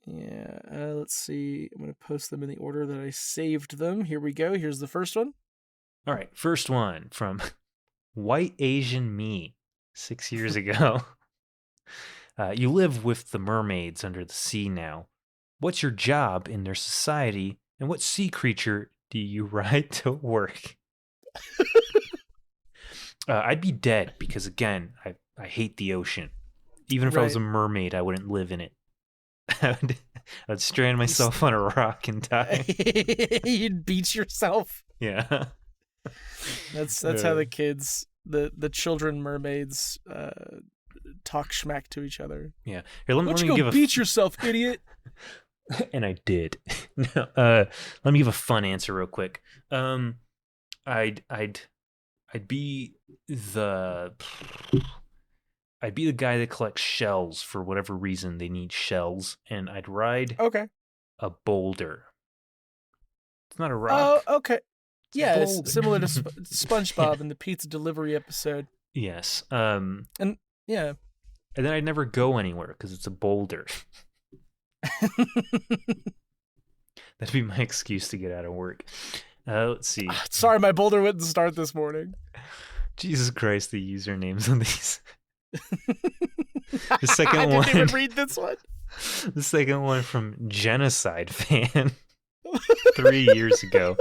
Yeah. Let's see. I'm gonna post them in the order that I saved them. Here we go. Here's the first one. All right. First one from White Asian Me 6 years ago. You live with the mermaids under the sea now. What's your job in their society, and what sea creature do you ride to work? I'd be dead because, again, I hate the ocean. Even if I was a mermaid, I wouldn't live in it. I'd strand myself on a rock and die. You'd beat yourself. Yeah. That's how the kids, the children mermaids, talk schmack to each other. Yeah. Here, let me go beat yourself, idiot. And I did. Let me give a fun answer real quick. I'd be the guy that collects shells for whatever reason they need shells, and I'd ride a boulder. It's not a rock. Oh, okay. Yeah, it's similar to SpongeBob in the pizza delivery episode. Yes. And yeah. And then I'd never go anywhere because it's a boulder. That'd be my excuse to get out of work. Let's see. Sorry, my boulder wouldn't start this morning. Jesus Christ, the usernames on these. The second one. I didn't even read this one. The second one from Genocide Fan 3 years ago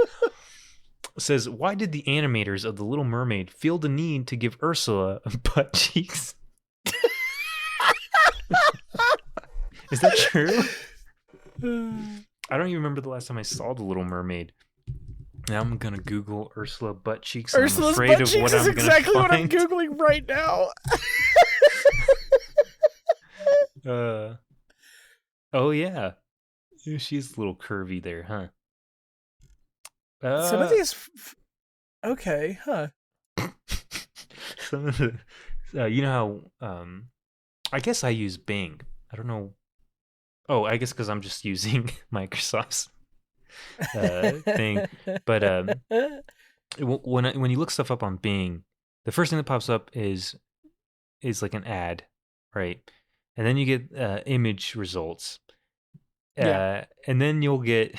says, "Why did the animators of The Little Mermaid feel the need to give Ursula butt cheeks?" Is that true? I don't even remember the last time I saw The Little Mermaid. Now I'm gonna Google Ursula butt cheeks. Ursula's I'm afraid butt of cheeks what is I'm exactly gonna what I'm find. Googling right now. Oh yeah, she's a little curvy there, huh? Some of these, okay, huh? Some of the, you know how, I guess I use Bing. I don't know. Oh, I guess because I'm just using Microsoft's thing. But when you look stuff up on Bing, the first thing that pops up is like an ad, right? And then you get image results. And then you'll get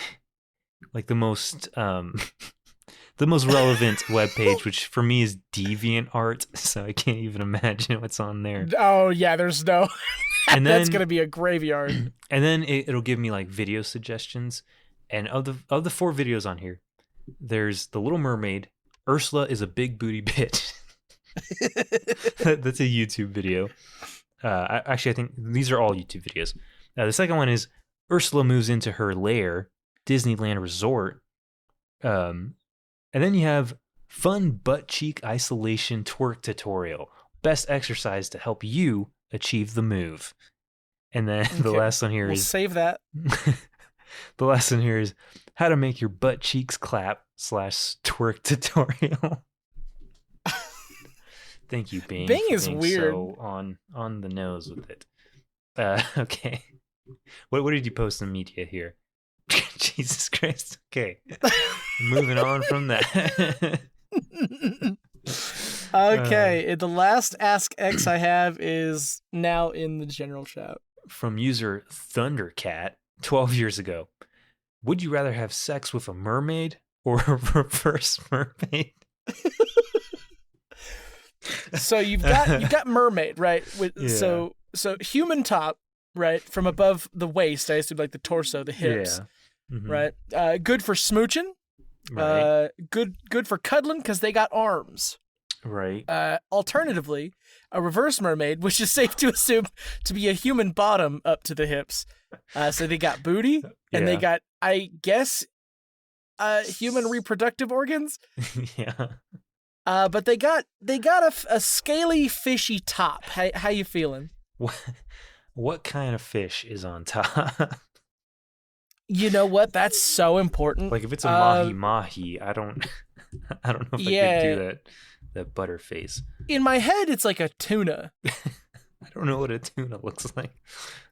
like the most relevant webpage, which for me is DeviantArt, so I can't even imagine what's on there. Oh yeah, there's no. And then, that's gonna be a graveyard. And then it'll give me like video suggestions, and of the 4 videos on here, there's The Little Mermaid. Ursula is a big booty bitch. That's a YouTube video. I think these are all YouTube videos. The second one is Ursula moves into her lair, Disneyland Resort. And then you have fun butt cheek isolation twerk tutorial. Best exercise to help you achieve the move. And then the last one here is save that. The last one here is how to make your butt cheeks clap / twerk tutorial. Thank you, Bing. Bing is weird. So on the nose with it. Okay. What did you post in media here? Jesus Christ. Okay. Moving on from that. Okay. The last Ask X I have is now in the general chat. From user Thundercat 12 years ago. Would you rather have sex with a mermaid or a reverse mermaid? So you've got mermaid, right? So human top, right? From above the waist, I assume like the torso, the hips. Yeah. Mm-hmm. Right? Good for smooching. Right. Good for cuddling because they got arms. Right. Alternatively, a reverse mermaid, which is safe to assume to be a human bottom up to the hips. So they got booty, and they got, I guess, human reproductive organs. Yeah. But they got a scaly, fishy top. How you feeling? What kind of fish is on top? You know what? That's so important. Like if it's a mahi-mahi, I don't know if I could do that butterface. In my head, it's like a tuna. I don't know what a tuna looks like.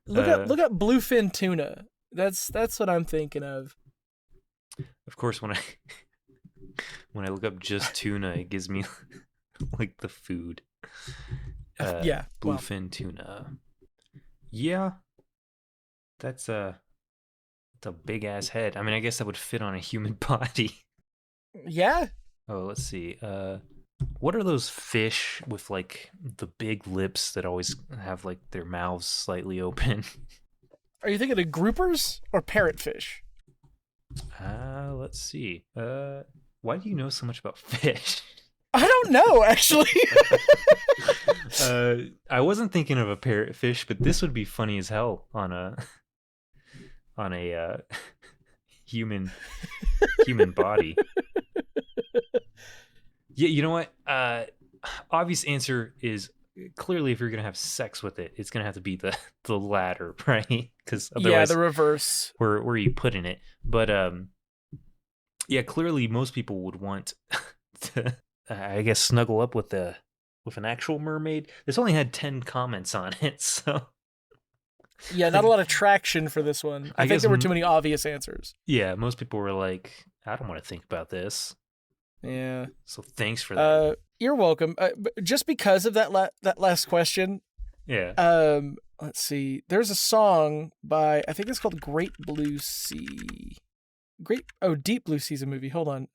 Look up bluefin tuna. That's what I'm thinking of. Of course, when I look up just tuna, it gives me like the food. Bluefin tuna. Yeah, that's a big ass head. I mean, I guess that would fit on a human body. Yeah. Oh, let's see. What are those fish with like the big lips that always have like their mouths slightly open? Are you thinking of groupers or parrotfish? Let's see. Why do you know so much about fish? I don't know, actually. I wasn't thinking of a parrotfish, but this would be funny as hell on a human body. Yeah, you know what? Obvious answer is clearly if you're gonna have sex with it, it's gonna have to be the latter, right? Because otherwise, the reverse. Where are you putting it? But yeah, clearly most people would want to, I guess, snuggle up with an actual mermaid. This only had 10 comments on it, so yeah, not a lot of traction for this one. I think there were too many obvious answers. Yeah, most people were like, I don't want to think about this. Yeah. So thanks for that. You're welcome. Just because of that last question. Yeah. Let's see. There's a song by, I think it's called Great Blue Sea. Deep Blue Sea's a movie. Hold on.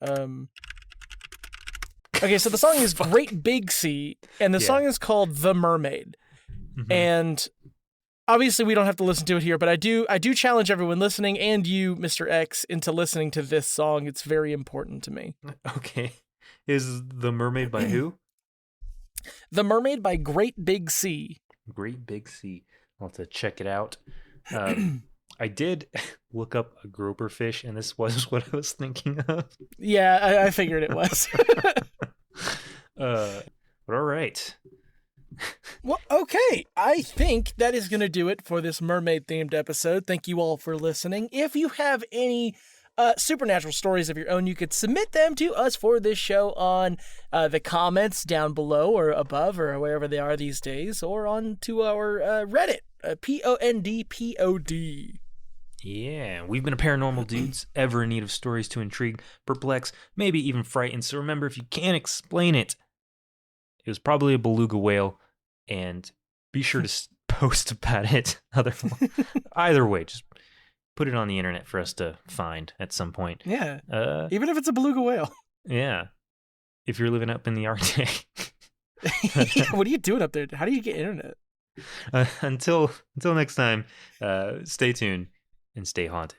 Okay, so the song is Great Big Sea, and the song is called The Mermaid. Mm-hmm. And obviously we don't have to listen to it here, but I do challenge everyone listening and you, Mr. X, into listening to this song. It's very important to me. Okay. Is The Mermaid by who? The Mermaid by Great Big Sea. Great Big Sea. I'll have to check it out. I did look up a groper fish, and this was what I was thinking of. Yeah, I figured it was. But all right. Well, okay. I think that is going to do it for this mermaid-themed episode. Thank you all for listening. If you have any supernatural stories of your own, you could submit them to us for this show on the comments down below or above or wherever they are these days, or on to our Reddit, PONDPOD. Yeah, we've been a paranormal dudes, ever in need of stories to intrigue, perplex, maybe even frighten. So remember, if you can't explain it, it was probably a beluga whale, and be sure to post about it. Either way, just put it on the internet for us to find at some point. Yeah, even if it's a beluga whale. Yeah, if you're living up in the Arctic. What are you doing up there? How do you get internet? Until next time, stay tuned and stay haunted.